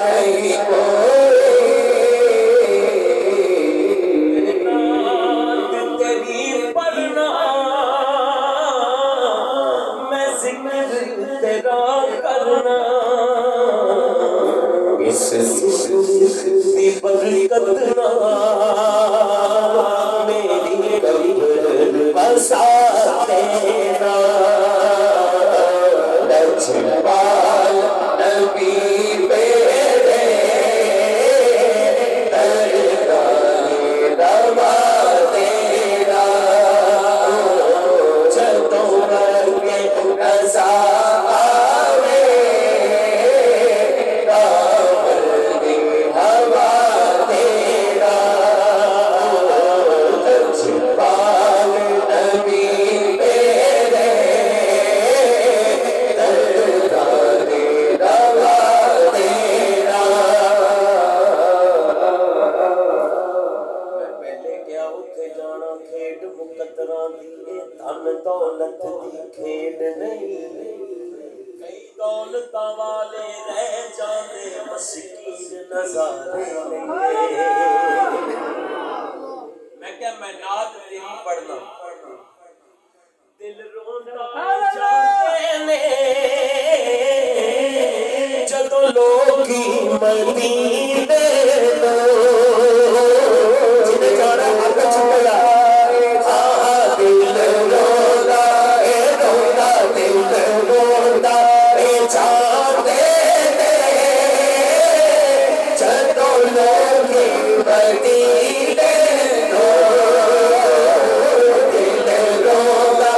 नहीं कोई नात तेरी पढ़ना मैं जिक्र तेरा करना इस दी बरकत ना मेरी कब्र बसा देना लजपाल नबी मेरे दरगाहे दवा देना जदों मरके रज़ा आवे काबल दी हवा देना लजपाल नबी मेरे दरगाहे दवा देना मैं पहले क्या उत्थे जाना खेड मुकद्दरां दी ए धन दौलत दी खेड नहीं कई दौलतां वाले रह जांदे मस्कीन नज़ारे लेंगे मैं क्या मैं नात तेरी पढ़ना दिल रोंदा जाते ने जदों लोकी मदीने लो जिन्हें जाना हक चुकला दिल रोंदा दिल रोंदा जाते ने जदों लोकी मदीने लो दिल रोंदा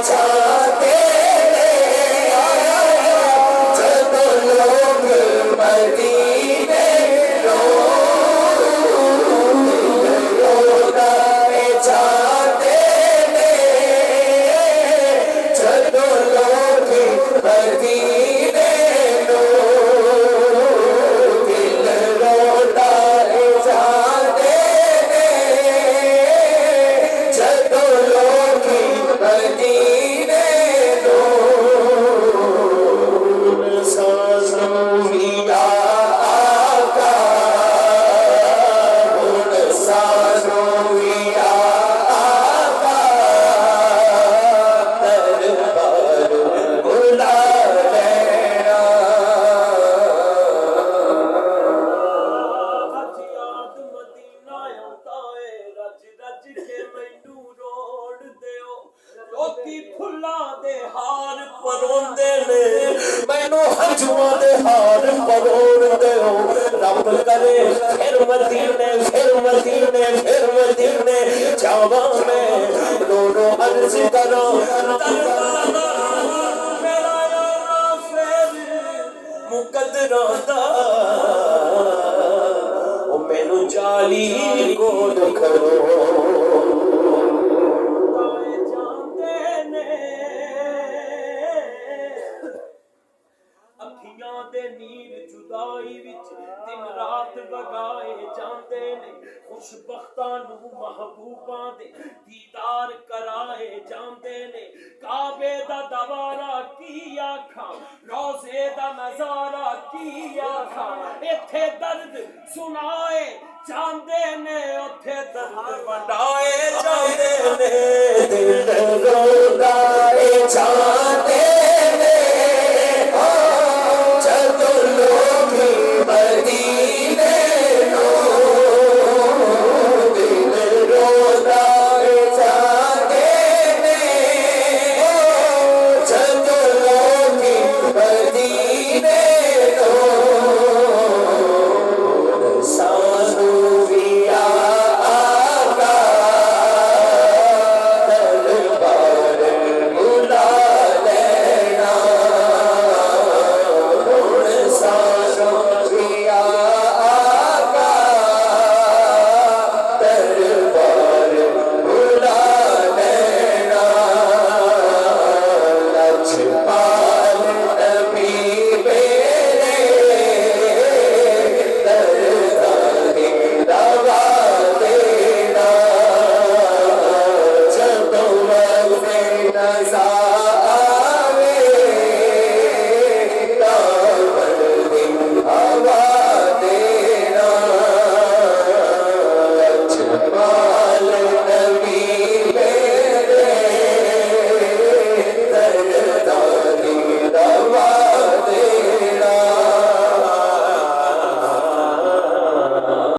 जाते ने जदों लोग मदीने लो दिल रोंदा जाते ने जदों लोग मदीने लो दिल रोंदा जाते ने जदों लोग मदीने लो सासों मिया आका सासों मिया आका दरबार बुला लेना हज याद मदीना आंदा है रज रज के मैनू रोड़ दिओ लोकी फुल्लां दे हार परोंदे ने मैनू हंजुआं दे हार परोड़ दिओ रब करे फिर मदीने जावां मैं रो रो अर्ज करां दरबार मेरा यारा फिर मुकद्दरां दा ओ मैनू जाली कोल खड़ो जांदे ने अखियां दे नीर जुदाई विच दिन रात वगाए जांदे ने खुशबख्तां नू महबूबां दे दीदार कराए जांदे ने काबे दा दवारा की आखां रोज़े दा नज़ारा की आखां इत्थे दर्द सुनाए जांदे ने उत्थे दर्द वंडाए जांदे ने दिल रोंदा जांदे ने जदों लोग मदीने लो दिल रोंदा जांदे ने जदों लोग मदीने लो सानू मिया आका दरबार बुला ले दरबार